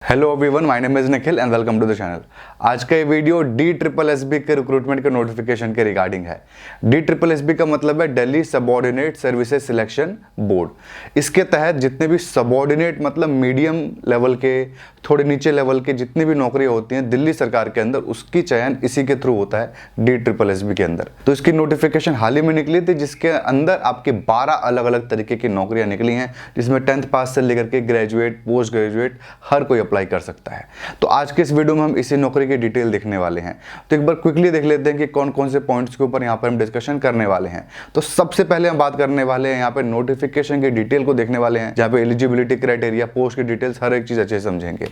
Hello everyone, my name is Nikhil and welcome to the channel. आज का ये video DSSB के रिक्रूटमेंट के नोटिफिकेशन के रिगार्डिंग है। DSSB का मतलब है Delhi subordinate services selection board. इसके तहत जितने भी सबऑर्डिनेट मतलब मीडियम लेवल के, थोड़े नीचे लेवल के जितनी भी नौकरियां होती हैं दिल्ली सरकार के अंदर, उसकी चयन इसी के थ्रू होता है DSSB के अंदर। तो इसकी नोटिफिकेशन हाल ही में निकली थी, जिसके अंदर आपके 12 अलग अलग तरीके की नौकरियां निकली हैं, जिसमें 10th पास से लेकर के ग्रेजुएट, पोस्ट ग्रेजुएट हर कोई अप्लाई कर सकता है। तो आज के इस वीडियो में हम इसी नौकरी की डिटेल देखने वाले हैं। तो एक बार क्विकली देख लेते हैं कि कौन कौन से पॉइंट्स के ऊपर यहाँ पर हम डिस्कशन करने वाले हैं। तो सबसे पहले हम बात करने वाले हैं यहाँ पे नोटिफिकेशन की डिटेल को देखने वाले हैं, जहाँ पे एलिजिबिलिटी क्राइटेरिया, पोस्ट की डिटेल्स, हर एक चीज अच्छे से समझेंगे।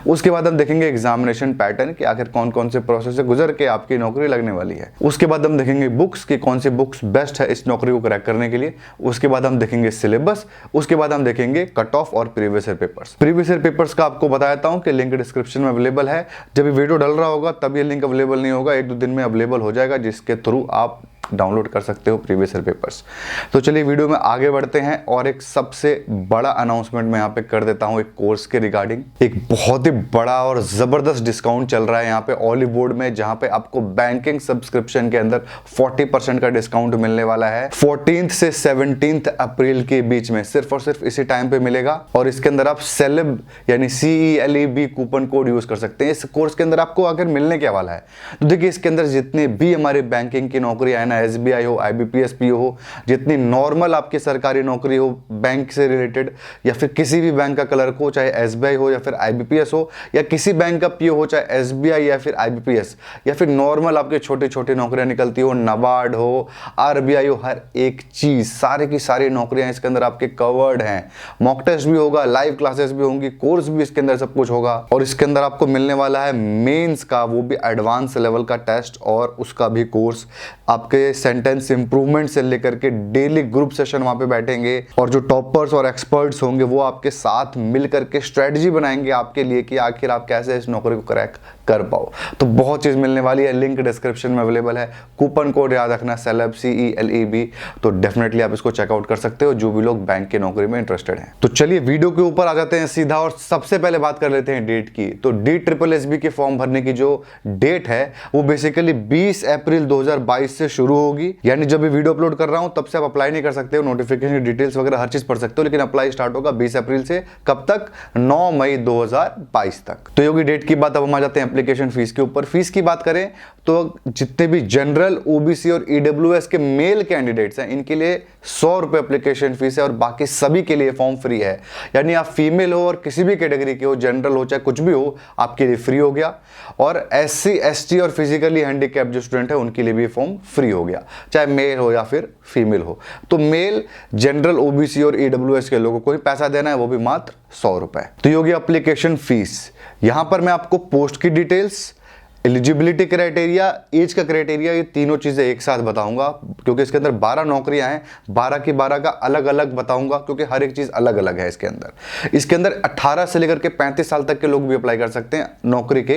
उसके बाद हम देखेंगे एग्जामिनेशन पैटर्न कि आखिर कौन कौन से प्रोसेस से गुजर के आपकी नौकरी लगने वाली है। उसके बाद हम देखेंगे बुक्स की कौन सी बुक्स बेस्ट है इस नौकरी को क्रैक करने के लिए। उसके बाद हम देखेंगे सिलेबस। उसके बाद हम देखेंगे कट ऑफ और previous year papers. Previous year papers का आपको बताता हूं कि लिंक डिस्क्रिप्शन में अवेलेबल है। जब ये वीडियो डल रहा होगा तब ये लिंक अवेलेबल नहीं होगा, 1-2 दिन में अवेलेबल हो जाएगा, जिसके थ्रू आप डाउनलोड कर सकते हो प्रीवियस ईयर पेपर्स। तो चलिए वीडियो में आगे बढ़ते हैं और एक सबसे बड़ा अनाउंसमेंट मैं यहाँ पे कर देता हूँ। एक कोर्स के रिगार्डिंग एक बहुत ही बड़ा और जबरदस्त डिस्काउंट चल रहा है यहाँ पे ऑली बोर्ड में, जहाँ पे आपको बैंकिंग सब्सक्रिप्शन के अंदर 40% का डिस्काउंट मिलने वाला है 14 से 17 अप्रैल के बीच में। सिर्फ और सिर्फ इसी टाइम पे मिलेगा और इसके अंदर आप सेलेब यानी CELEB कूपन कोड यूज कर सकते हैं। इस कोर्स के अंदर आपको अगर मिलने क्या वाला है तो देखिए, इसके अंदर जितने भी हमारे बैंकिंग की नौकरी है ना, SBI हो, IBPS PO हो, जितनी नॉर्मल आपकी सरकारी नौकरी हो बैंक से रिलेटेड, या फिर किसी भी बैंक का क्लर्क हो, चाहे SBI हो या फिर IBPS हो, या किसी बैंक का PO हो, चाहे SBI या फिर IBPS, या फिर नॉर्मल आपके छोटी छोटी नौकरियां निकलती हो, NABARD हो, RBI हो, हर एक चीज सारी की सारी नौकरियां इसके अंदर आपके कवर्ड हैं। मॉक टेस्ट भी होगा, लाइव क्लासेस भी होंगी, कोर्स भी इसके अंदर सब कुछ होगा। और इसके अंदर आपको मिलने वाला है मेंस का, वो भी एडवांस लेवल का टेस्ट और उसका भी कोर्स। आपके सेंटेंस इंप्रूवमेंट से लेकर के डेली ग्रुप सेशन वहां पे बैठेंगे और जो टॉपर्स और एक्सपर्ट्स होंगे वो आपके साथ मिलकर के स्ट्रेटजी बनाएंगे आपके लिए कि आखिर आप कैसे इस नौकरी को क्रैक कर पाओ। तो बहुत चीज मिलने वाली है, लिंक डिस्क्रिप्शन में अवेलेबल है। कूपन कोड याद रखना सेलेब CELEB, तो डेफिनेटली आप इसको चेकआउट कर सकते हो जो भी लोग बैंक की नौकरी में इंटरेस्टेड हैं। तो चलिए वीडियो के ऊपर आ जाते हैं सीधा और सबसे पहले बात कर लेते हैं डेट की। तो DSSB के फॉर्म भरने की जो डेट है वो बेसिकली 20 अप्रैल 2022 से शुरू होगी। यानी जब भी वीडियो अपलोड कर रहा हूं तब से आप अप्लाई नहीं कर सकते हो, नोटिफिकेशन की डिटेल्स वगैरह हर चीज पढ़ सकते हो, लेकिन अप्लाई स्टार्ट होगा 20 अप्रैल से। कब तक? 9 मई 2022 तक। तो योगी डेट की बात। अब हम आ जाते हैं एप्लीकेशन फीस के ऊपर। फीस की बात करें तो जितने भी जनरल, OBC और EWS के मेल कैंडिडेट्स हैं इनके लिए 100 रुपए एप्लीकेशन फीस है और बाकी सभी के लिए फॉर्म फ्री है। यानी आप फीमेल हो और किसी भी कैटेगरी के हो, जनरल हो चाहे कुछ भी हो, आपके लिए फ्री हो गया। और SC ST और फिजिकली हैंडीकैप जो स्टूडेंट है उनके लिए भी फॉर्म फ्री हो गया, चाहे मेल हो या फिर फीमेल हो। तो मेल, जनरल, OBC और EWS के लोगों को ही पैसा देना है, वो भी मात्र 100 रुपए। तो ये होगी एप्लीकेशन फीस। यहां पर मैं आपको पोस्ट की डिटेल्स, एलिजिबिलिटी क्राइटेरिया, एज का क्राइटेरिया, ये तीनों चीजें एक साथ बताऊंगा क्योंकि इसके अंदर 12 नौकरियां हैं। 12 की 12 का अलग अलग बताऊंगा क्योंकि हर एक चीज अलग अलग है इसके अंदर। इसके अंदर 18 से लेकर के 35 साल तक के लोग भी अप्लाई कर सकते हैं नौकरी के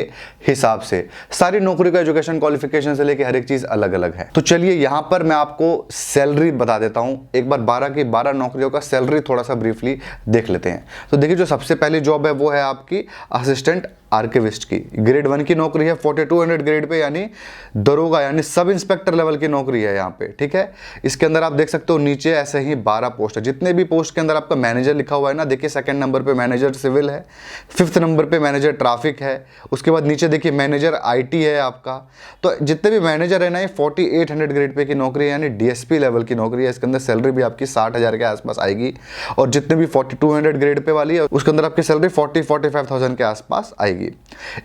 हिसाब से। सारी नौकरी का एजुकेशन क्वालिफिकेशन से लेकर हर एक चीज अलग अलग है। तो चलिए यहां पर मैं आपको सैलरी बता देता हूं। एक बार 12 की 12 नौकरियों का सैलरी थोड़ा सा ब्रीफली देख लेते हैं। तो देखिए, जो सबसे पहली जॉब है वो है आपकी असिस्टेंट आर्किविस्ट की। ग्रेड 1 की नौकरी है 4200 ग्रेड पे, यानी दरोगा यानी सब इंस्पेक्टर लेवल की नौकरी है यहाँ पे, ठीक है। इसके अंदर आप देख सकते हो नीचे ऐसे ही 12 पोस्ट है। जितने भी पोस्ट के अंदर आपका मैनेजर लिखा हुआ है ना, देखिए 2nd नंबर पे मैनेजर सिविल है, 5th नंबर पे मैनेजर ट्रैफिक है, उसके बाद नीचे देखिए मैनेजर IT है आपका। तो जितने भी मैनेजर है ना, ये 4800 ग्रेड पे की नौकरी है, यानी DSP लेवल की नौकरी है। इसके अंदर सैलरी भी आपकी 60,000 के आसपास आएगी। और जितने भी 4200 ग्रेड पे वाली है उसके अंदर आपकी सैलरी 40-45,000 के आसपास आएगी।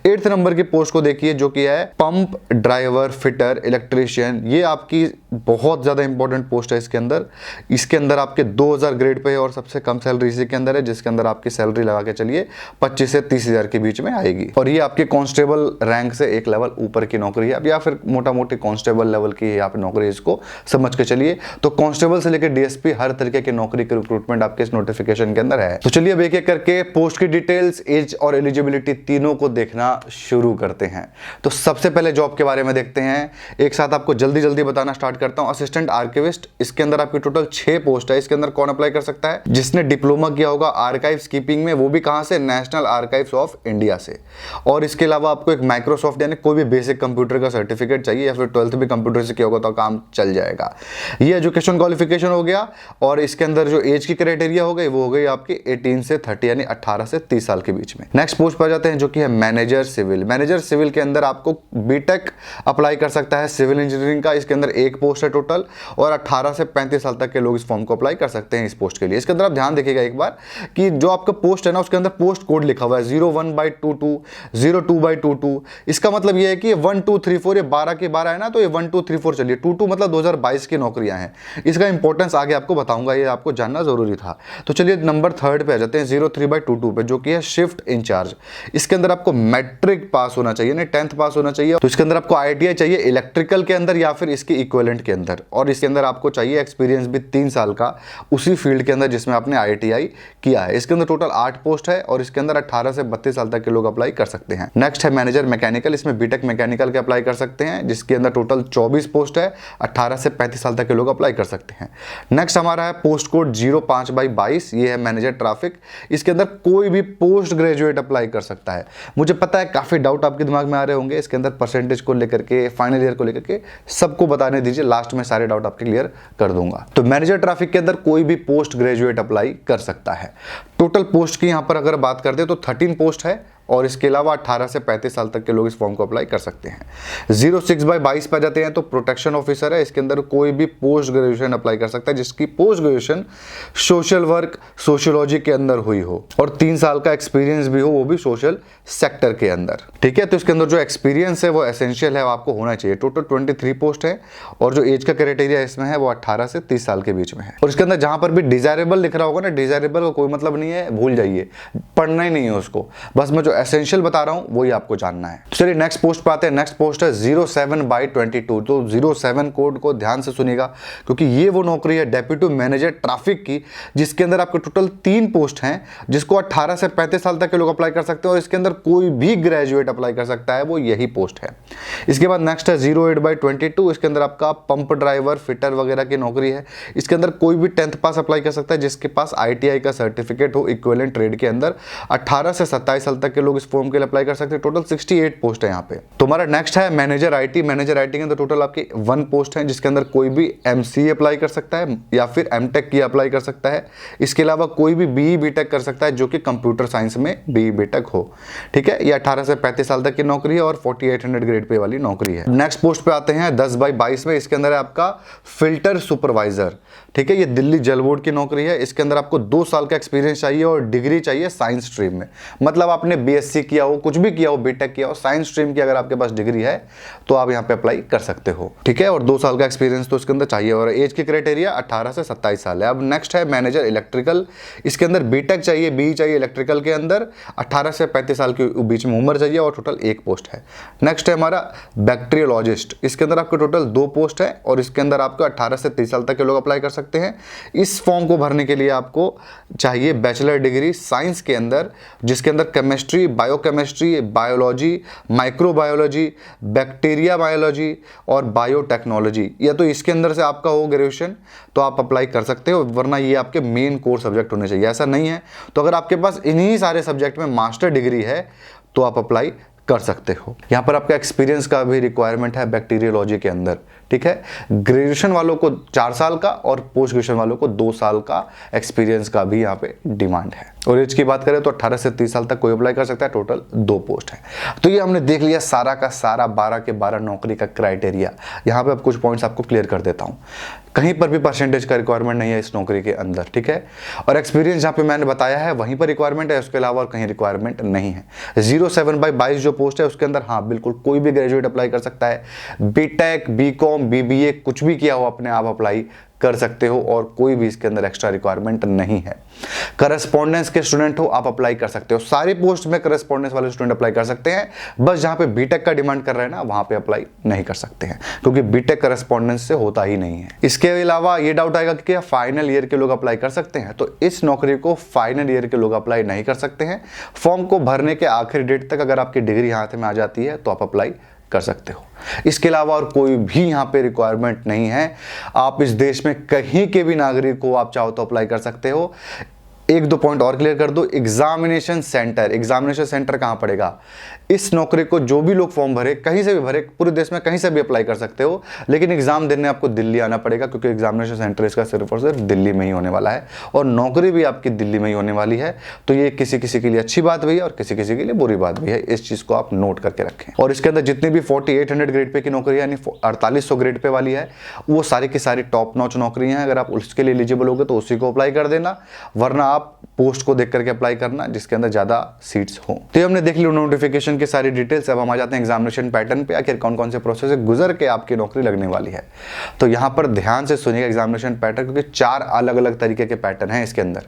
8th नंबर की पोस्ट को देखिए जो कि है पंप ड्राइवर, फिटर, इलेक्ट्रीशियन। ये आपकी बहुत ज्यादा इंपॉर्टेंट पोस्ट है इसके अंदर। इसके अंदर आपके 2000 ग्रेड पे है और सबसे कम सैलरी इसी के अंदर है, जिसके अंदर आपकी सैलरी लगा के चलिए 25 से 30,000 के बीच में आएगी। और ये आपके कांस्टेबल रैंक से एक लेवल ऊपर की नौकरी है, या फिर मोटा मोटी कांस्टेबल लेवल की यहाँ पे नौकरी, इसको समझ के चलिए। तो कांस्टेबल से लेकर DSP हर तरीके की नौकरी के रिक्रूटमेंट आपके इस नोटिफिकेशन के अंदर है। तो चलिए अब एक एक करके पोस्ट की डिटेल्स, एज और एलिजिबिलिटी तीनों को देखना शुरू करते हैं। तो सबसे पहले जॉब के बारे में देखते हैं। एक साथ आपको जल्दी जल्दी बताना स्टार्ट करता हूँ असिस्टेंट आर्किविस्ट। इसके अंदर आपकी टोटल 6 पोस्ट है। इसके अंदर कौन अप्लाई कर सकता है? जिसने डिप्लोमा किया होगा आर्काइव्स कीपिंग में, वो भी कहाँ से? नेशनल आर्काइव्स ऑफ इंडिया से। और इसके अलावा आपको एक माइक्रोसॉफ्ट यानी कोई भी बेसिक कंप्यूटर का सर्टिफिकेट चाहिए, या फिर 12th भी कंप्यूटर से किया होगा तो काम चल जाएगा। ये एजुकेशन क्वालिफिकेशन हो गया। और इसके अंदर जो एज की क्राइटेरिया हो गई वो हो गई आपकी 18 से 30 यानी 18 से 30 साल के बीच में। नेक्स्ट पोस्ट पर जाते हैं जो कि है मैनेजर सिविल। मैनेजर सिविल के अंदर आपको बीटेक अप्लाई कर सकता है सिविल इंजीनियरिंग का। इसके अंदर एक पोस्ट है टोटल, और 18 से 35 साल तक के लोग इस फॉर्म को अप्लाई कर सकते हैं इस पोस्ट के लिए। इसके अंदर आप ध्यान देखिएगा एक बार कि जो आपका पोस्ट है ना उसके अंदर पोस्ट कोड लिखा हुआ है 01/22, 02/22। इसका मतलब ये है कि 1 2 3 4 ये 12 के 12 है ना, तो ये 1 2 3 4 चलिए। 22 मतलब 2022 की नौकरियां हैं। इसका इंपॉर्टेंस आगे आपको बताऊंगा, ये आपको जानना जरूरी था। तो चलिए नंबर 3 पे आ जाते हैं 03/22 पे, जो कि है शिफ्ट इंचार्ज। इसके अंदर आपको मैट्रिक पास होना चाहिए, नहीं 10th पास होना चाहिए। तो इसके अंदर आपको ITI चाहिए इलेक्ट्रिकल के अंदर या फिर इसके इक्विवेलेंट के अंदर, और इसके अंदर आपको चाहिए एक्सपीरियंस भी 3 साल का उसी फील्ड के अंदर जिसमें आपने ITI किया है। इसके अंदर टोटल 8 पोस्ट है, और इसके अंदर 18 से 32 साल तक के लोग अप्लाई कर सकते हैं। नेक्स्ट है मैनेजर मैकेनिकल। इसमें बीटेक मैकेनिकल के अप्लाई कर सकते हैं, जिसके अंदर टोटल 24 पोस्ट है, 18 से 35 साल तक के लोग अप्लाई कर सकते हैं। नेक्स्ट हमारा है पोस्ट कोड 05/22। ये है मैनेजर ट्रैफिक। इसके अंदर कोई भी पोस्ट ग्रेजुएट अप्लाई कर सकता है। मुझे पता है काफी डाउट आपके दिमाग में आ रहे होंगे इसके अंदर परसेंटेज को लेकर के, फाइनल ईयर को लेकर के, सबको बताने दीजिए, लास्ट में सारे डाउट आपके क्लियर कर दूंगा। तो मैनेजर ट्रैफिक के अंदर कोई भी पोस्ट ग्रेजुएट अप्लाई कर सकता है। टोटल पोस्ट की यहां पर अगर बात करते हैं तो 13 पोस्ट है, और इसके अलावा 18 से 35 साल तक के लोग इस फॉर्म को अप्लाई कर सकते हैं। 06/22 पर जाते हैं तो प्रोटेक्शन ऑफिसर है। इसके अंदर कोई भी पोस्ट ग्रेजुएशन अप्लाई कर सकता है जिसकी post graduation social work sociology के अंदर हुई हो, और 3 साल का एक्सपीरियंस भी हो, वो भी सोशल सेक्टर के अंदर। ठीक है, तो इसके अंदर जो एक्सपीरियंस है वो एसेंशियल है, वो आपको होना चाहिए। टोटल 23 पोस्ट है, और जो एज का क्राइटेरिया इसमें है वो 18 से 30 साल के बीच में है। और इसके अंदर जहां पर भी डिजायरेबल लिख रहा होगा ना, डिजायरेबल का कोई मतलब नहीं है, भूल जाइए, पढ़ना ही नहीं है उसको, बस मैं जो एसेंशियल बता रहा हूं वही आपको जानना है। तो चलिए नेक्स्ट पोस्ट पे आते हैं। नेक्स्ट पोस्ट है 07/22। तो 07 कोड को ध्यान से सुनिएगा, क्योंकि ये वो नौकरी है डेप्यूटी मैनेजर ट्रैफिक की, जिसके अंदर आपके टोटल 3 पोस्ट हैं, जिसको 18 से 35 साल तक के लोग अप्लाई कर सकते हैं, और इसके अंदर कोई भी ग्रेजुएट अप्लाई कर सकता है, वो यही पोस्ट है। इसके बाद नेक्स्ट है 08/22। इसके अंदर आपका पंप ड्राइवर फिटर वगैरह की नौकरी है। इसके अंदर कोई भी 10th पास अप्लाई कर सकता है जिसके पास ITI का सर्टिफिकेट हो इक्विवेलेंट ट्रेड के अंदर। 18 से 27 साल तक के लोग इस फॉर्म के लिए अप्लाई कर सकते हैं। टोटल 68 पोस्ट है यहाँ पे। तो हमारा नेक्स्ट है मैनेजर IT। मैनेजर IT के अंदर टोटल आपकी 1 पोस्ट है, जिसके अंदर कोई भी MCA अप्लाई कर सकता है या फिर MTech की अप्लाई कर सकता है। इसके अलावा कोई भी BE BTech कर सकता है जो कि कंप्यूटर साइंस में BE BTech हो। ठीक है, ये 18 से 35 साल तक की नौकरी है, और 4800 ग्रेड पे वाली नौकरी है। नेक्स्ट पोस्ट पे आते हैं 10/22 में। इसके अंदर है आपका फिल्टर सुपरवाइजर। ठीक है, ये दिल्ली जल बोर्ड की नौकरी है। इसके अंदर आपको 2 साल का एक्सपीरियंस चाहिए, और डिग्री चाहिए साइंस स्ट्रीम में। मतलब आपने BSc किया हो, कुछ भी किया हो, BTech किया हो, साइंस स्ट्रीम की अगर आपके पास डिग्री है तो आप यहाँ पे अप्लाई कर सकते हो। ठीक है, और 2 साल का एक्सपीरियंस तो इसके अंदर चाहिए, और एज की क्राइटेरिया 18 से 27 साल है। अब नेक्स्ट है मैनेजर इलेक्ट्रिकल। इसके अंदर BTech चाहिए, BE चाहिए इलेक्ट्रिकल के अंदर, 18 से 35 साल के बीच में उम्र चाहिए, और टोटल 1 पोस्ट है। नेक्स्ट है हमारा बैक्टीरियोलॉजिस्ट। इसके अंदर आपके टोटल 2 पोस्ट है, और इसके अंदर आपको 18 से 30 साल तक के लोग अप्लाई कर सकते हैं। इस फॉर्म को भरने के लिए आपको चाहिए बैचलर डिग्री साइंस के अंदर, जिसके अंदर chemistry, biochemistry, biology, microbiology, bacteria biology और बायोटेक्नोलॉजी, या तो इसके अंदर से आपका हो ग्रेजुएशन तो आप अप्लाई कर सकते हो, वरना ये आपके मेन कोर सब्जेक्ट होने चाहिए। ऐसा नहीं है तो अगर आपके पास इन्हीं सारे सब्जेक्ट में मास्टर डिग्री है तो आप अप्लाई कर सकते हो। यहाँ पर आपका एक्सपीरियंस का भी रिक्वायरमेंट है बैक्टीरियोलॉजी के अंदर। ठीक है, ग्रेजुएशन वालों को 4 साल का और पोस्ट ग्रेजुएशन वालों को 2 साल का एक्सपीरियंस का भी यहाँ पे डिमांड है। और एज की बात करें तो 18 से 30 साल तक कोई अप्लाई कर सकता है। टोटल 2 पोस्ट है। तो ये हमने देख लिया सारा का सारा 12 के 12 नौकरी का क्राइटेरिया। यहाँ पे अब कुछ पॉइंट्स आपको क्लियर कर देता हूँ। कहीं पर भी परसेंटेज का रिक्वायरमेंट नहीं है इस नौकरी के अंदर। ठीक है, और एक्सपीरियंस जहाँ पे मैंने बताया है वहीं पर रिक्वायरमेंट है, उसके अलावा और कहीं रिक्वायरमेंट नहीं है। 07/22 जो पोस्ट है उसके अंदर हाँ बिल्कुल कोई भी ग्रेजुएट अप्लाई कर सकता है। BTech, BCom, BBA कुछ भी किया हो अपने आप अप्लाई कर सकते हो, और कोई भी इसके अंदर एक्स्ट्रा रिक्वायरमेंट नहीं है। करस्पॉन्डेंस के स्टूडेंट हो आप अप्लाई कर सकते हो। सारी पोस्ट में करस्पॉन्डेंस वाले स्टूडेंट अप्लाई कर सकते हैं, बस जहां पे BTech का डिमांड कर रहे हैं ना वहां पे अप्लाई नहीं कर सकते हैं, क्योंकि BTech करस्पॉन्डेंस से होता ही नहीं है। इसके अलावा ये डाउट आएगा कि क्या फाइनल ईयर के लोग अप्लाई कर सकते हैं, तो इस नौकरी को फाइनल ईयर के लोग अप्लाई नहीं कर सकते हैं। फॉर्म को भरने के आखिरी डेट तक अगर आपकी डिग्री हाथ में आ जाती है तो आप अप्लाई कर सकते हो। इसके अलावा और कोई भी यहाँ पे रिक्वायरमेंट नहीं है। आप इस देश में कहीं के भी नागरिक को आप चाहो तो अप्लाई कर सकते हो। एक दो पॉइंट और क्लियर कर दो, एग्जामिनेशन सेंटर कहाँ पड़ेगा? इस नौकरी को जो भी लोग फॉर्म भरे, कहीं से भी भरे, पूरे देश में कहीं से भी अप्लाई कर सकते हो, लेकिन एग्जाम देने आपको दिल्ली आना पड़ेगा, क्योंकि एग्जामिनेशन सेंटर इसका सिर्फ और सिर्फ दिल्ली में ही होने वाला है और नौकरी भी आपकी दिल्ली में ही होने वाली है। तो ये किसी किसी के लिए अच्छी बात भी है और किसी किसी के लिए बुरी बात भी है, इस चीज को आप नोट करके रखें। और इसके अंदर जितनी भी 4800 ग्रेड पे की नौकरी यानी 4800 ग्रेड पे वाली है, वो सारी की सारी टॉप नॉच नौकरियां हैं। अगर आप उसके लिए एलिजिबल होगे तो उसी को अप्लाई कर देना, वरना आप पोस्ट को देख करके अप्लाई करना जिसके अंदर ज्यादा सीट्स हो। तो ये हमने देख ली नोटिफिकेशन की सारी डिटेल्स। अब हम आ जाते हैं एग्जामिनेशन पैटर्न पे, आखिर कौन कौन से प्रोसेस से गुजर के आपकी नौकरी लगने वाली है। तो यहां पर ध्यान से सुनिएगा एग्जामिनेशन पैटर्न, क्योंकि 4 अलग अलग तरीके के पैटर्न हैं इसके अंदर,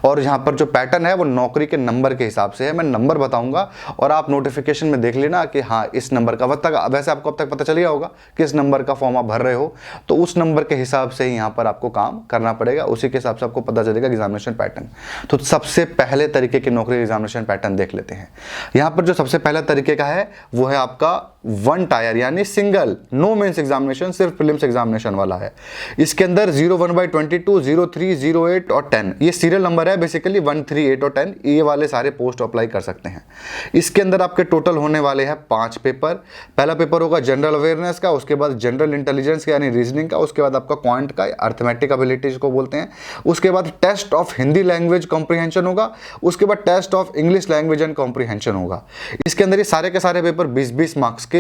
और यहां पर जो पैटर्न है वो नौकरी के नंबर के हिसाब से है। मैं नंबर बताऊंगा और आप नोटिफिकेशन में देख लेना कि हाँ इस नंबर का, वैसे आपको अब तक पता चल गया होगा किस नंबर का फॉर्म आप भर रहे हो, तो उस नंबर के हिसाब से ही यहां पर आपको काम करना पड़ेगा, उसी के हिसाब से आपको पता चलेगा एग्जामिनेशन पैटर्न। तो सबसे पहले तरीके की नौकरी एग्जामिनेशन पैटर्न देख लेते हैं। यहां पर जो सबसे पहला तरीके का है वो है आपका 1 टायर यानी सिंगल, नो मेंस एग्जामिनेशन, सिर्फ प्रीलिम्स एग्जामिनेशन वाला है। इसके अंदर 01/22, 03, 08 और 10 ये सीरियल नंबर है बेसिकली, 1, 3, 8 और 10 ये वाले सारे पोस्ट अप्लाई कर सकते हैं। इसके अंदर आपके टोटल होने वाले हैं 5 पेपर। पहला पेपर होगा जनरल अवेयरनेस का, उसके बाद जनरल इंटेलिजेंस का यानी रीजनिंग का, उसके बाद आपका क्वांट का अर्थमेटिक एबिलिटीज को बोलते हैं, उसके बाद test of Hindi language comprehension होगा, उसके बाद test of English language and comprehension होगा। इसके अंदर ये सारे के सारे पेपर 20-20 मार्क्स के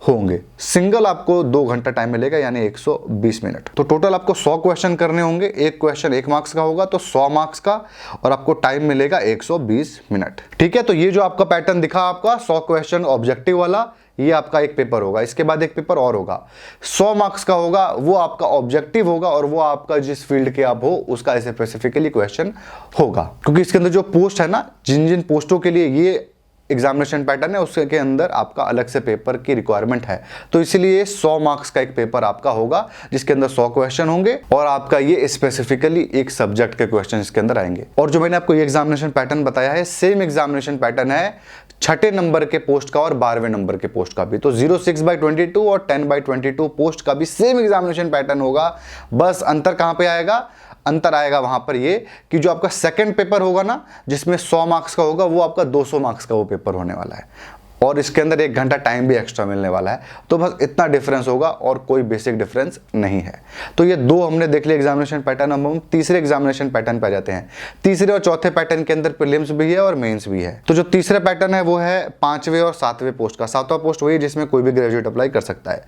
होंगे। सिंगल आपको 2 घंटा टाइम मिलेगा यानी 120 मिनट। तो टोटल आपको 100 क्वेश्चन करने होंगे, एक क्वेश्चन 1 मार्क्स का होगा तो 100 मार्क्स का, और आपको टाइम मिलेगा 120 मिनट। ठीक है, तो ये जो आपका पैटर्न दिखा आपका 100 क्वेश्चन ऑब्जेक्टिव वाला, ये आपका एक पेपर होगा। इसके बाद एक पेपर और होगा 100 मार्क्स का होगा, वो आपका ऑब्जेक्टिव होगा और वो आपका जिस फील्ड के आप हो उसका स्पेसिफिकली क्वेश्चन होगा, क्योंकि इसके अंदर जो पोस्ट है ना, जिन जिन पोस्टों के लिए ये एग्जामिनेशन पैटर्न है उसके अंदर आपका अलग से पेपर की रिक्वायरमेंट है। तो इसलिए 100 मार्क्स का एक पेपर आपका होगा जिसके अंदर 100 क्वेश्चन होंगे और आपका ये स्पेसिफिकली एक सब्जेक्ट के क्वेश्चन इसके अंदर आएंगे। और जो मैंने आपको ये एग्जामिनेशन पैटर्न बताया है, सेम एग्जामिनेशन पैटर्न है 6ठे नंबर के पोस्ट का और 12वें नंबर के पोस्ट का भी। तो 06/22 और 10/22 पोस्ट का भी सेम एग्जामिनेशन पैटर्न होगा। बस अंतर कहां पे आएगा? अंतर आएगा वहां पर ये कि जो आपका सेकंड पेपर होगा ना, जिसमें 100 मार्क्स का होगा, वो आपका 200 मार्क्स का वो पेपर होने वाला है और इसके अंदर 1 घंटा टाइम भी एक्स्ट्रा मिलने वाला है। तो बस इतना डिफरेंस होगा और कोई बेसिक डिफरेंस नहीं है। तो ये 2 हमने देख लिया एग्जामिनेशन पैटर्न। अब हम तीसरे एग्जामिनेशन पैटर्न पे आ जाते हैं। तीसरे और चौथे पैटर्न के अंदर प्रीलिम्स भी है और मेंस भी है। तो जो तीसरा पैटर्न है वो है 5वें और 7वें पोस्ट का। 7वां पोस्ट वही जिसमें कोई भी ग्रेजुएट अप्लाई कर सकता है।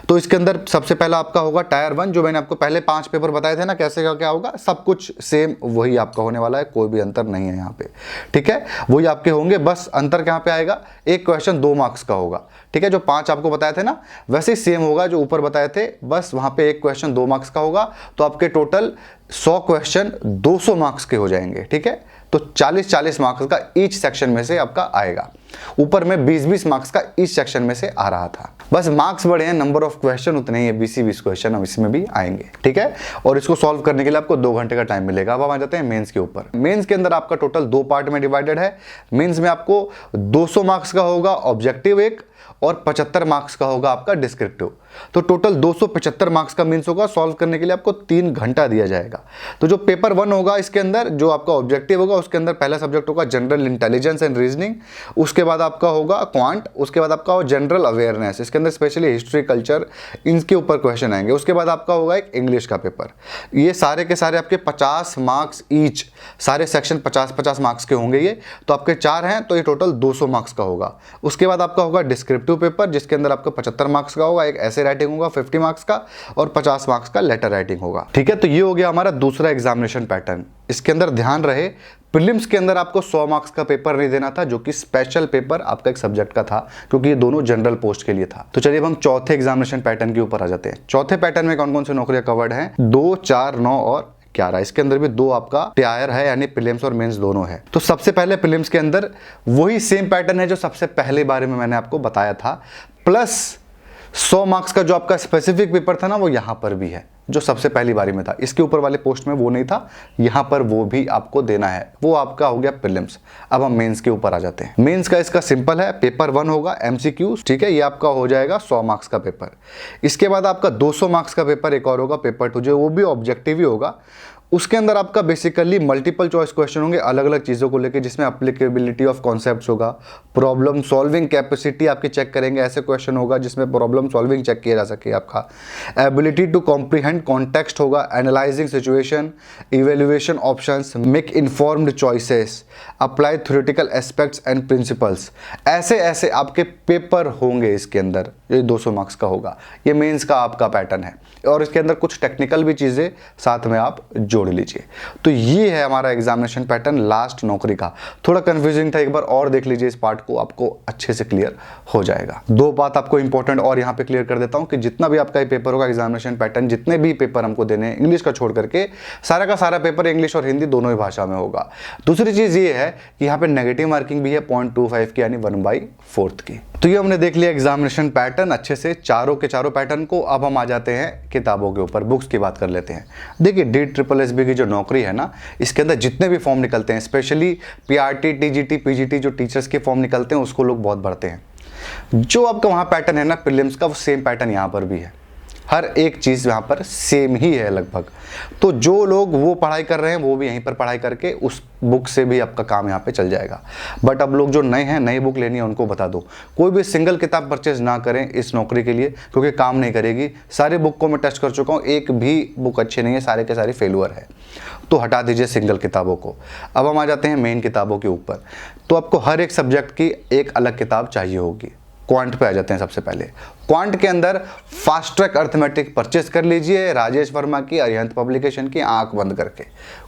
तो इसके अंदर सबसे पहला आपका होगा टायर 1, जो मैंने आपको पहले 5 पेपर बताए थे ना, कैसे क्या होगा, सब कुछ सेम वही आपका होने वाला है, कोई भी अंतर नहीं है यहाँ पे। ठीक है, वही आपके होंगे, बस अंतर कहाँ पे आएगा, एक क्वेश्चन 2 मार्क्स का होगा। ठीक है, जो 5 आपको बताए थे ना वैसे ही सेम होगा जो ऊपर बताए थे, बस वहां पे एक क्वेश्चन 2 मार्क्स का होगा। तो आपके टोटल 100 क्वेश्चन 200 मार्क्स के हो जाएंगे। ठीक है, तो 40-40 मार्क्स का ईच सेक्शन में से आपका आएगा। ऊपर में 20-20 मार्क्स का ईच सेक्शन में से आ रहा था। बस मार्क्स बढ़े हैं, नंबर ऑफ क्वेश्चन उतने ही है, 20-20 क्वेश्चन अब इसमें भी आएंगे। ठीक है, और इसको सॉल्व करने के लिए आपको 2 घंटे का टाइम मिलेगा। अब हम आ जाते हैं मेंस के ऊपर। मेंस के अंदर आपका टोटल 2 पार्ट में डिवाइडेड है। मेंस में आपको 200 मार्क्स का होगा ऑब्जेक्टिव एक और 75 मार्क्स का होगा आपका डिस्क्रिप्टिव। तो टोटल 275 मार्क्स का मेंस होगा। सॉल्व करने के लिए आपको 3 घंटा दिया जाएगा। तो जो पेपर 1 होगा इसके अंदर जो आपका ऑब्जेक्टिव होगा, उसके अंदर पहला सब्जेक्ट होगा जनरल इंटेलिजेंस एंड रीजनिंग, उसके बाद आपका होगा क्वांट, उसके बाद आपका हो जनरल अवेयरनेस, इसके अंदर स्पेशली हिस्ट्री कल्चर इनके ऊपर क्वेश्चन आएंगे। उसके बाद आपका होगा एक इंग्लिश का पेपर। ये सारे के सारे आपके 50 मार्क्स ईच, सारे सेक्शन 50-50 मार्क्स के होंगे। ये तो आपके 4 हैं तो ये टोटल 200 मार्क्स का होगा। उसके बाद आपका होगा डिस्क्रिप्टिव पेपर जिसके अंदर आपका 75 मार्क्स का होगा, एक ऐसे राइटिंग होगा 50 मार्क्स का और 50 मार्क्स का लेटर राइटिंग होगा। ठीक है, तो ये हो गया हमारा दूसरा एग्जामिनेशन पैटर्न। इसके अंदर ध्यान रहे प्रीलिम्स के अंदर आपको 100 मार्क्स का पेपर नहीं देना था, जो कि स्पेशल पेपर आपका एक सब्जेक्ट का था, क्योंकि ये दोनों जनरल पोस्ट के लिए था। तो चलिए अब हम चौथे एग्जामिनेशन पैटर्न के ऊपर आ जाते हैं। चौथे पैटर्न में कौन कौन सी नौकरियां कवर्ड हैं? 2, 4, 9 और 11। इसके अंदर भी 2 आपका टायर है, यानी प्रीलिम्स और मेंस दोनों है। तो सबसे पहले प्रीलिम्स के अंदर वही सेम पैटर्न है जो सबसे पहले बारे में मैंने आपको बताया था, प्लस 100 मार्क्स का जो आपका स्पेसिफिक पेपर था ना वो यहां पर भी है। जो सबसे पहली बारी में था। इसके ऊपर वाले पोस्ट में वो नहीं था, यहाँ पर वो भी आपको देना है। वो आपका हो गया प्रीलिम्स। अब हम मेंस के ऊपर आ जाते हैं। मेंस का इसका सिंपल है, पेपर 1 होगा MCQ, ठीक है, ये आपका हो जाएगा 100 मार्क्स का पेपर। इसके बाद आपका 200 मार्क्स का पेपर एक और होगा, पेपर 2, जो वो भी ऑब्जेक्टिव ही होगा। उसके अंदर आपका बेसिकली मल्टीपल चॉइस क्वेश्चन होंगे अलग अलग चीज़ों को लेकर, जिसमें अप्लीकेबिलिटी ऑफ कॉन्सेप्ट्स होगा, प्रॉब्लम सॉल्विंग कैपेसिटी आपकी चेक करेंगे, ऐसे क्वेश्चन होगा जिसमें प्रॉब्लम सॉल्विंग चेक किया जा सके आपका। एबिलिटी टू कॉम्प्रीहेंड कॉन्टेक्स्ट होगा, analysing situation, evaluation options, make informed choices, apply theoretical aspects and principles. ऐसे ऐसे आपके पेपर होंगे इसके अंदर। ये 200 मार्क्स का होगा। ये मेंस का आपका पैटर्न है और इसके अंदर कुछ टेक्निकल भी चीज़ें साथ में आप जोड़ लीजिए। तो ये है हमारा एग्जामिनेशन पैटर्न लास्ट नौकरी का। थोड़ा कंफ्यूजिंग था, एक बार और देख लीजिए इस पार्ट को, आपको अच्छे से क्लियर हो जाएगा। 2 बात आपको इंपॉर्टेंट और यहाँ पे क्लियर कर देता हूँ कि जितना भी आपका ये पेपर होगा, एग्जामिनेशन पैटर्न, जितने भी पेपर हमको देने हैं इंग्लिश का छोड़ करके, सारा का सारा पेपर इंग्लिश और हिंदी दोनों ही भाषा में होगा। दूसरी चीज़ ये है कि यहाँ पे नेगेटिव मार्किंग भी है 0.25 की, यानी 1/4 की। तो ये हमने देख लिया एग्जामिनेशन पैटर्न अच्छे से, चारों के चारों पैटर्न को। अब हम आ जाते हैं किताबों के ऊपर, बुक्स की बात कर लेते हैं। देखिए DSSB की जो नौकरी है ना, इसके अंदर जितने भी फॉर्म निकलते हैं, स्पेशली PRT, TGT, PGT जो टीचर्स के फॉर्म निकलते हैं, उसको लोग बहुत भरते हैं। जो आपका वहाँ पैटर्न है ना प्रीलिम्स का, वो सेम पैटर्न यहाँ पर भी है। हर एक चीज़ यहाँ पर सेम ही है लगभग। तो जो लोग वो पढ़ाई कर रहे हैं वो भी यहीं पर पढ़ाई करके उस बुक से भी आपका काम यहाँ पे चल जाएगा। बट अब लोग जो नए हैं, नई बुक लेनी है, उनको बता दो कोई भी सिंगल किताब परचेज ना करें इस नौकरी के लिए, क्योंकि काम नहीं करेगी। सारे बुक को मैं टेस्ट कर चुका हूँ, एक भी बुक अच्छी नहीं है, सारे के सारे फेलुअर है। तो हटा दीजिए सिंगल किताबों को। अब हम आ जाते हैं मेन किताबों के ऊपर। तो आपको हर एक सब्जेक्ट की एक अलग किताब चाहिए होगी। क्वांट पे आ जाते हैं सबसे पहले। क्वांट के अंदर फास्ट ट्रैक अर्थमेटिक परचेस कर लीजिए, राजेश वर्मा की, अरिहंत पब्लिकेशन की, आंख बंद करके,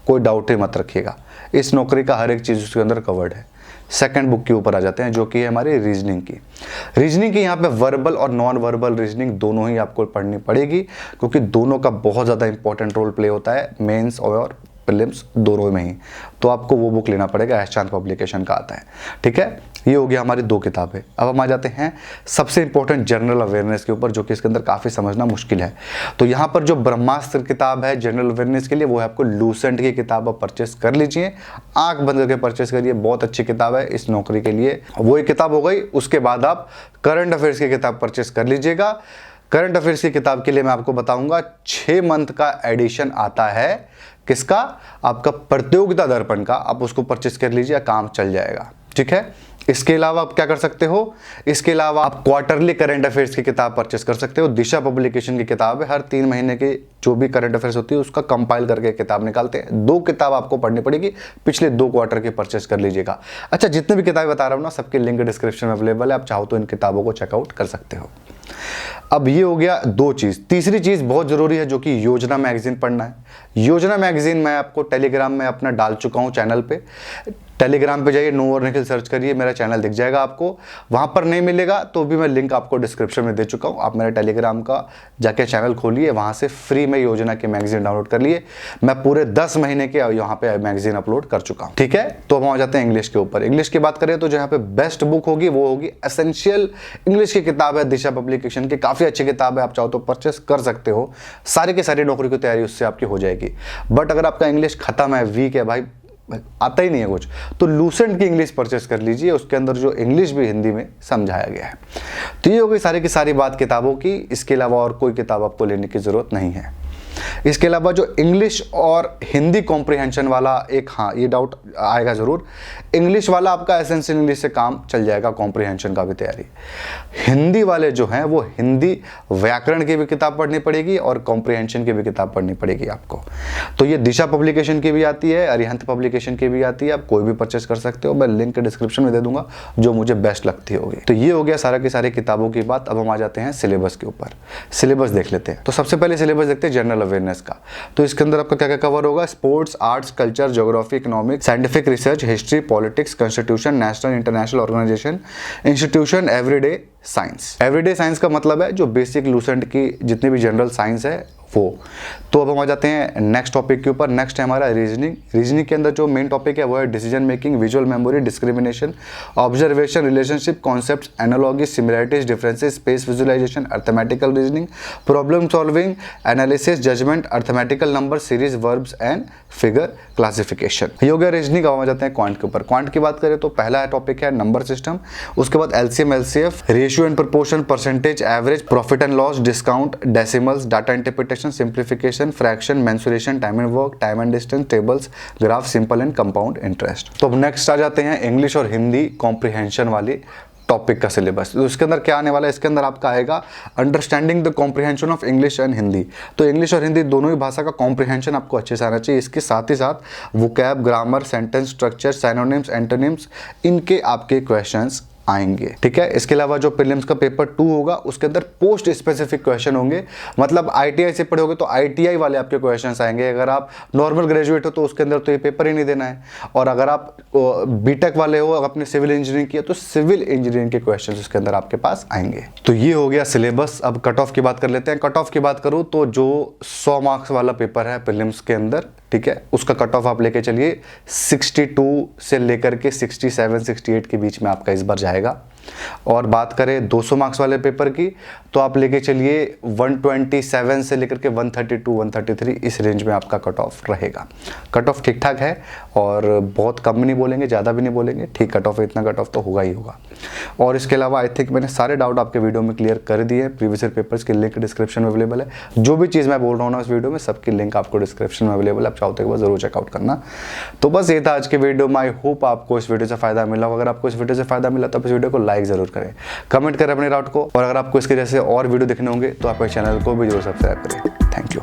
कोई डाउट ही मत रखिएगा। इस नौकरी का हर एक चीज़ उसके अंदर कवर्ड है। सेकंड बुक के ऊपर आ जाते हैं, जो कि है हमारी रीजनिंग की। रीजनिंग की यहाँ पे वर्बल और नॉन वर्बल रीजनिंग दोनों ही आपको पढ़नी पड़ेगी, क्योंकि दोनों का बहुत ज़्यादा इंपॉर्टेंट रोल प्ले होता है मेंस और प्रीलिम्स दोनों में ही। तो आपको वो बुक लेना पड़ेगा, ऐशचांद पब्लिकेशन का आता है, ठीक है। ये हो गया हमारी 2 किताबें। अब हम आ जाते हैं सबसे इंपॉर्टेंट जनरल अवेयरनेस के ऊपर, जो कि इसके अंदर काफ़ी समझना मुश्किल है। तो यहाँ पर जो ब्रह्मास्त्र किताब है जनरल अवेयरनेस के लिए, वो है आपको लूसेंट की किताब। आप परचेस कर लीजिए, आंख बंद करके परचेस करिए, बहुत अच्छी किताब है इस नौकरी के लिए। वो एक किताब हो गई। उसके बाद आप करंट अफेयर्स की किताब परचेस कर लीजिएगा। करंट अफेयर्स की किताब के लिए मैं आपको बताऊंगा 6 मंथ का एडिशन आता है, किसका, आपका प्रतियोगिता दर्पण का। आप उसको परचेस कर लीजिए, काम चल जाएगा, ठीक है। इसके अलावा आप क्या कर सकते हो, इसके अलावा आप क्वार्टरली करंट अफेयर्स की किताब परचेस कर सकते हो। दिशा पब्लिकेशन की किताब है, हर 3 महीने की जो भी करंट अफेयर्स होती है उसका कंपाइल करके किताब निकालते हैं। 2 किताब आपको पढ़नी पड़ेगी, पिछले 2 क्वार्टर की परचेस कर लीजिएगा। अच्छा, जितने भी किताबें बता रहा हूँ ना, सबके लिंक डिस्क्रिप्शन में अवेलेबल है, आप चाहो तो इन किताबों को चेकआउट कर सकते हो। अब ये हो गया 2 चीज़। तीसरी चीज़ बहुत ज़रूरी है, जो कि योजना मैगजीन पढ़ना है। योजना मैगजीन मैं आपको टेलीग्राम में अपना डाल चुका हूँ चैनल पे। टेलीग्राम पे जाइए, नो और निखिल सर्च करिए, मेरा चैनल दिख जाएगा आपको। वहाँ पर नहीं मिलेगा तो भी मैं लिंक आपको डिस्क्रिप्शन में दे चुका हूँ। आप मेरे टेलीग्राम का जाके चैनल खोलिए, वहाँ से फ्री में योजना की मैगजीन डाउनलोड कर लिए। मैं पूरे 10 महीने के यहाँ पे मैगजीन अपलोड कर चुका हूँ, ठीक है। तो अब हम आ जाते हैं इंग्लिश के ऊपर। इंग्लिश की बात करें तो जो यहाँ पे बेस्ट बुक होगी वो होगी एसेंशियल इंग्लिश की किताब है, दिशा पब्लिकेशन की। काफ़ी अच्छी किताब है, आप चाहो तो परचेस कर सकते हो। सारी की सारी नौकरी की तैयारी उससे आपकी हो जाएगी। बट अगर आपका इंग्लिश खत्म है, वीक है, भाई आता ही नहीं है कुछ, तो लूसेंट की इंग्लिश परचेस कर लीजिए। उसके अंदर जो इंग्लिश भी हिंदी में समझाया गया है। तो ये हो गई सारी की सारी बात किताबों की। इसके अलावा और कोई किताब आपको लेने की ज़रूरत नहीं है। इसके अलावा जो इंग्लिश और हिंदी कॉम्प्रिहेंशन वाला एक, हाँ ये डाउट आएगा ज़रूर, इंग्लिश वाला आपका एसेंशियल इंग्लिश से काम चल जाएगा, कॉम्प्रिहेंशन का भी तैयारी। हिंदी वाले जो हैं वो हिंदी व्याकरण की भी किताब पढ़नी पड़ेगी और कॉम्प्रिहेंशन की भी किताब पढ़नी पड़ेगी आपको। तो ये दिशा पब्लिकेशन की भी आती है, अरिहंत पब्लिकेशन की भी आती है, आप कोई भी परचेस कर सकते हो। मैं लिंक डिस्क्रिप्शन में दे दूंगा जो मुझे बेस्ट लगती होगी। तो ये हो गया सारा की सारी किताबों की बात। अब हम आ जाते हैं सिलेबस के ऊपर। सिलेबस देख लेते हैं। तो सबसे पहले सिलेबस देखते हैं जनरल अवेयरनेस का। तो इसके अंदर आपका क्या क्या कवर होगा, sports, arts, culture, geography, economics, scientific research, history, politics, constitution, national international organization, institution, everyday, science. Everyday science का मतलब है जो बेसिक लूसेंट की जितनी भी जनरल साइंस है वो। तो अब हम आ जाते हैं नेक्स्ट टॉपिक के ऊपर। नेक्स्ट है हमारा रीजनिंग। रीजनिंग के अंदर जो मेन टॉपिक है वो है decision making, visual memory, discrimination, observation, relationship, concepts, analogy, similarities, differences, space visualization, arithmetical reasoning, problem solving, analysis, judgement, arithmetical number, series, verbs and figure classification. ये हो गया रीजनिंग। अब आ जाते हैं क्वांट के ऊपर। क्वांट की बात करें तो पहला टॉपिक है नंबर सिस्टम, उसके बाद LCM, LCF, ratio and proportion, percentage, average, profit and loss, discount, decimals, data interpretation, simplification, fraction, mensuration, time and work, time and distance, tables, graph, simple and compound interest. तो अब next आ जाते हैं English और Hindi comprehension वाली topic का syllabus. तो इसके अंदर क्या आने वाला है, इसके अंदर आपका आएगा understanding the comprehension of English and Hindi. तो इंग्लिश और हिंदी दोनों ही भाषा का कॉम्प्रिहेंशन आपको अच्छे से आना चाहिए। इसके साथ ही साथ vocab, grammar, sentence structure, synonyms, antonyms, इनके आपके क्वेश्चंस आएंगे। ठीक है। इसके अलावा जो प्रीलिम्स का पेपर 2 होगा उसके अंदर पोस्ट स्पेसिफिक क्वेश्चन होंगे। मतलब आईटीआई से पढ़ोगे तो आईटीआई वाले आपके क्वेश्चंस आएंगे। अगर आप नॉर्मल ग्रेजुएट हो तो उसके अंदर तो ये पेपर ही नहीं देना है। और अगर आप बीटेक वाले हो, आपने सिविल इंजीनियरिंग किया तो सिविल इंजीनियरिंग के क्वेश्चन उसके अंदर आपके पास आएंगे। तो ये हो गया सिलेबस। अब कट ऑफ की बात कर लेते हैं। कट ऑफ की बात करूँ तो जो 100 मार्क्स वाला पेपर है प्रीलिम्स के अंदर, ठीक है, उसका कट ऑफ आप लेके चलिए 62 से लेकर के 67 68 के बीच में आपका इस बार जाएगा। और बात करें 200 मार्क्स वाले पेपर की तो आप लेके चलिए 127 से लेकर के 132 133 इस रेंज में आपका कट ऑफ रहेगा। कट ऑफ ठीक ठाक है और बहुत कम भी नहीं बोलेंगे, ज़्यादा भी नहीं बोलेंगे, ठीक कट ऑफ है। इतना कट ऑफ तो होगा ही होगा। और इसके अलावा आई थिंक मैंने सारे डाउट आपके वीडियो में क्लियर कर दिए हैं। प्रीवियस ईयर पेपर्स की लिंक डिस्क्रिप्शन में अवेलेबल है। जो भी चीज़ मैं बोल रहा हूँ ना इस वीडियो में सबकी लिंक आपको डिस्क्रिप्शन में अवेलेबल है। आप चाहो तो एक बार जरूर चेकआउट करना। तो बस ये था आज के वीडियो में। आई होप आपको इस वीडियो से फायदा मिला। अगर आपको इस वीडियो से फायदा मिला तो इस वीडियो को लाइक जरूर करें, कमेंट करें अपने डाउट को। और अगर आपको इसके जैसे और वीडियो देखने होंगे तो आप चैनल को भी जरूर सब्सक्राइब करें। Thank you.